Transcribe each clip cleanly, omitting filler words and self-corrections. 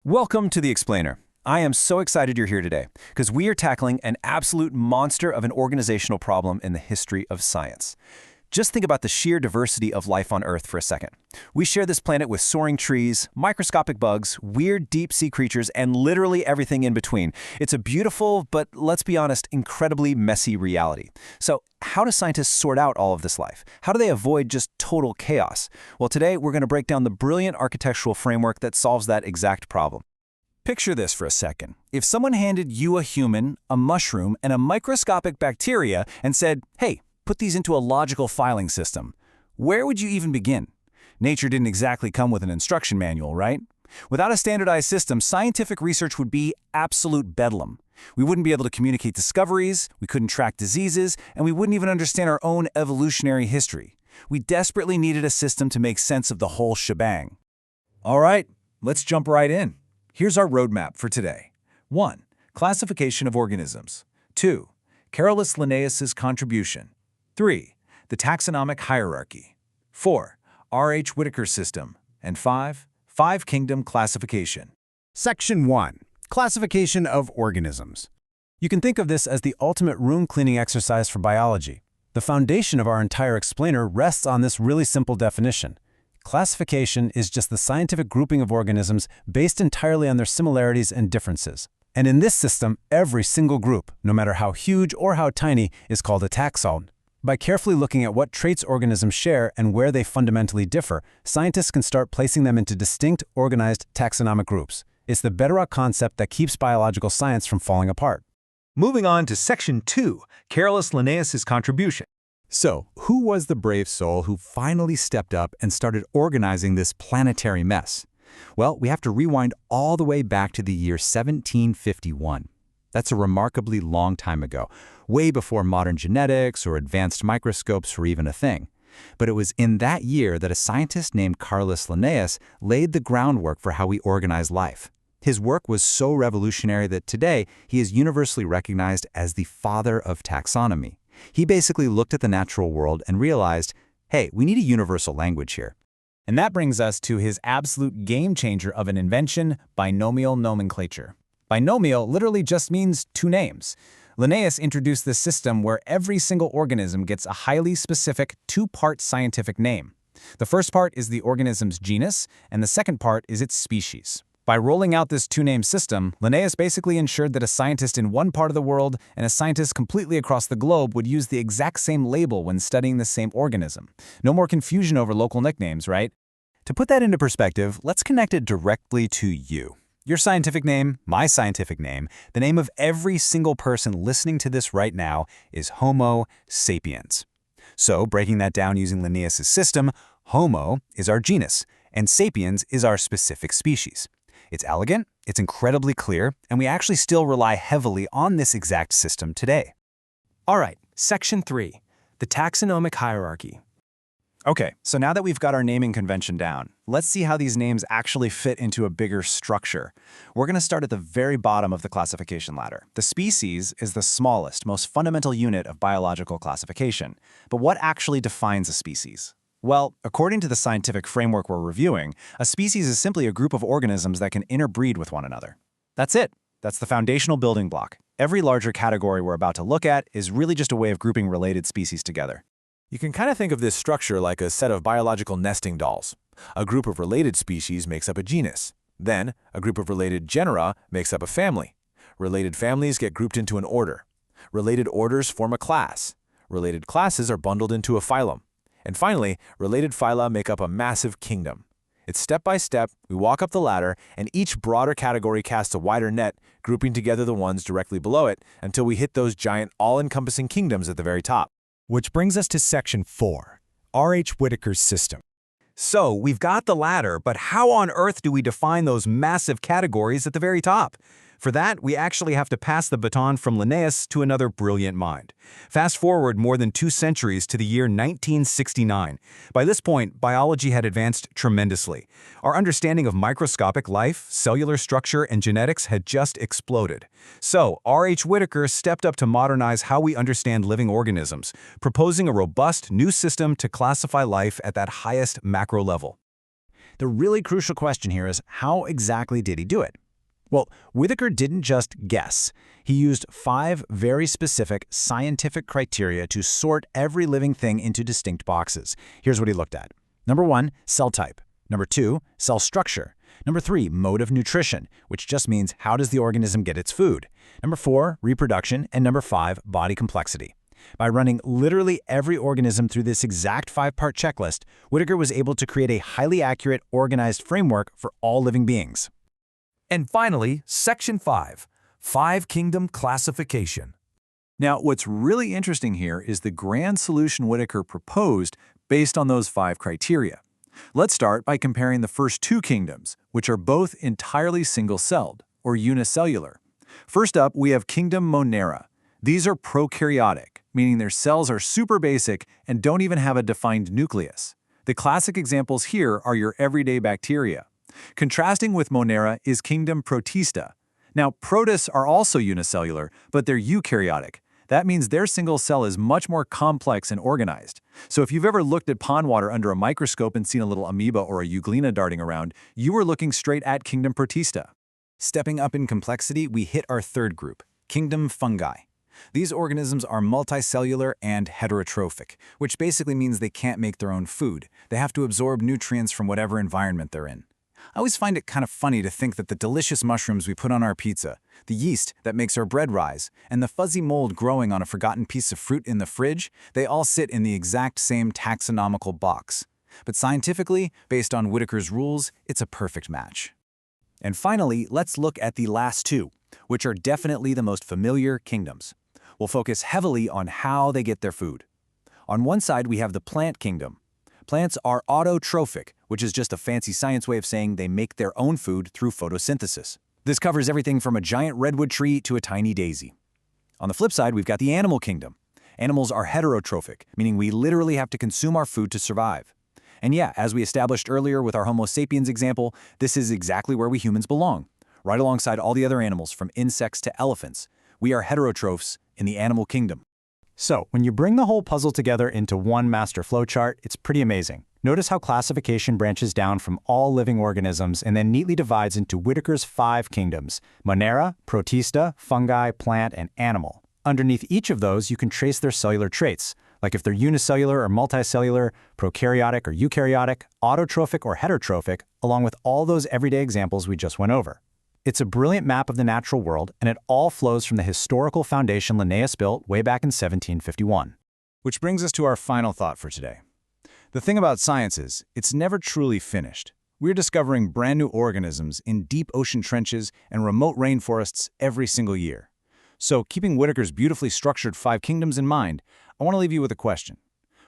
Welcome to The Explainer. I am so excited you're here today because we are tackling an absolute monster of an organizational problem in the history of science. Just think about the sheer diversity of life on Earth for a second. We share this planet with soaring trees, microscopic bugs, weird deep-sea creatures, and literally everything in between. It's a beautiful, but let's be honest, incredibly messy reality. So, how do scientists sort out all of this life? How do they avoid just total chaos? Well, today we're going to break down the brilliant architectural framework that solves that exact problem. Picture this for a second. If someone handed you a human, a mushroom, and a microscopic bacteria and said, hey, put these into a logical filing system, where would you even begin? Nature didn't exactly come with an instruction manual, right? Without a standardized system, scientific research would be absolute bedlam. We wouldn't be able to communicate discoveries, we couldn't track diseases, and we wouldn't even understand our own evolutionary history. We desperately needed a system to make sense of the whole shebang. All right, let's jump right in. Here's our roadmap for today. 1. Classification of organisms. 2. Carolus Linnaeus's contribution. 3. The taxonomic hierarchy. 4. R.H. Whittaker's system. And 5. Five-kingdom classification. Section 1. Classification of organisms. You can think of this as the ultimate room-cleaning exercise for biology. The foundation of our entire explainer rests on this really simple definition. Classification is just the scientific grouping of organisms based entirely on their similarities and differences. And in this system, every single group, no matter how huge or how tiny, is called a taxon. By carefully looking at what traits organisms share and where they fundamentally differ, scientists can start placing them into distinct, organized taxonomic groups. It's the bedrock concept that keeps biological science from falling apart. Moving on to Section 2, Carolus Linnaeus's contribution. So, who was the brave soul who finally stepped up and started organizing this planetary mess? Well, we have to rewind all the way back to the year 1751. That's a remarkably long time ago, way before modern genetics or advanced microscopes were even a thing. But it was in that year that a scientist named Carolus Linnaeus laid the groundwork for how we organize life. His work was so revolutionary that today he is universally recognized as the father of taxonomy. He basically looked at the natural world and realized, hey, we need a universal language here. And that brings us to his absolute game changer of an invention, binomial nomenclature. Binomial literally just means two names. Linnaeus introduced this system where every single organism gets a highly specific two-part scientific name. The first part is the organism's genus, and the second part is its species. By rolling out this two-name system, Linnaeus basically ensured that a scientist in one part of the world and a scientist completely across the globe would use the exact same label when studying the same organism. No more confusion over local nicknames, right? To put that into perspective, let's connect it directly to you. Your scientific name, my scientific name, the name of every single person listening to this right now is Homo sapiens. So, breaking that down using Linnaeus's system, Homo is our genus, and sapiens is our specific species. It's elegant, it's incredibly clear, and we actually still rely heavily on this exact system today. All right, Section 3, the taxonomic hierarchy. Okay, so now that we've got our naming convention down, let's see how these names actually fit into a bigger structure. We're going to start at the very bottom of the classification ladder. The species is the smallest, most fundamental unit of biological classification. But what actually defines a species? Well, according to the scientific framework we're reviewing, a species is simply a group of organisms that can interbreed with one another. That's it. That's the foundational building block. Every larger category we're about to look at is really just a way of grouping related species together. You can kind of think of this structure like a set of biological nesting dolls. A group of related species makes up a genus. Then, a group of related genera makes up a family. Related families get grouped into an order. Related orders form a class. Related classes are bundled into a phylum. And finally, related phyla make up a massive kingdom. It's step by step, we walk up the ladder, and each broader category casts a wider net, grouping together the ones directly below it until we hit those giant, all-encompassing kingdoms at the very top. Which brings us to Section 4, R.H. Whittaker's system. So, we've got the ladder, but how on earth do we define those massive categories at the very top? For that, we actually have to pass the baton from Linnaeus to another brilliant mind. Fast forward more than 2 centuries to the year 1969. By this point, biology had advanced tremendously. Our understanding of microscopic life, cellular structure, and genetics had just exploded. So, R.H. Whittaker stepped up to modernize how we understand living organisms, proposing a robust new system to classify life at that highest macro level. The really crucial question here is, how exactly did he do it? Well, Whittaker didn't just guess. He used 5 very specific scientific criteria to sort every living thing into distinct boxes. Here's what he looked at. Number 1, cell type. Number 2, cell structure. Number 3, mode of nutrition, which just means how does the organism get its food. Number 4, reproduction. And number 5, body complexity. By running literally every organism through this exact 5-part checklist, Whittaker was able to create a highly accurate, organized framework for all living beings. And finally, Section 5, Five-Kingdom Classification. Now, what's really interesting here is the grand solution Whittaker proposed based on those 5 criteria. Let's start by comparing the first 2 kingdoms, which are both entirely single-celled, or unicellular. First up, we have Kingdom Monera. These are prokaryotic, meaning their cells are super basic and don't even have a defined nucleus. The classic examples here are your everyday bacteria. Contrasting with Monera is Kingdom Protista. Now, protists are also unicellular, but they're eukaryotic. That means their single cell is much more complex and organized. So if you've ever looked at pond water under a microscope and seen a little amoeba or a euglena darting around, you were looking straight at Kingdom Protista. Stepping up in complexity, we hit our third group, Kingdom Fungi. These organisms are multicellular and heterotrophic, which basically means they can't make their own food. They have to absorb nutrients from whatever environment they're in. I always find it kind of funny to think that the delicious mushrooms we put on our pizza, the yeast that makes our bread rise, and the fuzzy mold growing on a forgotten piece of fruit in the fridge, they all sit in the exact same taxonomical box. But scientifically, based on Whittaker's rules, it's a perfect match. And finally, let's look at the last 2, which are definitely the most familiar kingdoms. We'll focus heavily on how they get their food. On one side, we have the plant kingdom. Plants are autotrophic, which is just a fancy science way of saying they make their own food through photosynthesis. This covers everything from a giant redwood tree to a tiny daisy. On the flip side, we've got the animal kingdom. Animals are heterotrophic, meaning we literally have to consume our food to survive. And yeah, as we established earlier with our Homo sapiens example, this is exactly where we humans belong, right alongside all the other animals from insects to elephants. We are heterotrophs in the animal kingdom. So, when you bring the whole puzzle together into one master flowchart, it's pretty amazing. Notice how classification branches down from all living organisms and then neatly divides into Whittaker's 5 kingdoms: Monera, Protista, fungi, plant, and animal. Underneath each of those, you can trace their cellular traits, like if they're unicellular or multicellular, prokaryotic or eukaryotic, autotrophic or heterotrophic, along with all those everyday examples we just went over. It's a brilliant map of the natural world, and it all flows from the historical foundation Linnaeus built way back in 1751. Which brings us to our final thought for today. The thing about science is, it's never truly finished. We're discovering brand new organisms in deep ocean trenches and remote rainforests every single year. So, keeping Whittaker's beautifully structured 5 kingdoms in mind, I want to leave you with a question.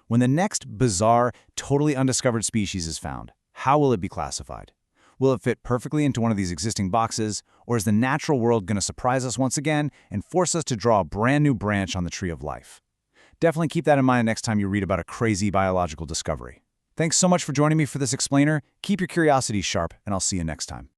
When the next bizarre, totally undiscovered species is found, how will it be classified? Will it fit perfectly into one of these existing boxes, or is the natural world going to surprise us once again and force us to draw a brand new branch on the tree of life? Definitely keep that in mind next time you read about a crazy biological discovery. Thanks so much for joining me for this explainer. Keep your curiosity sharp, and I'll see you next time.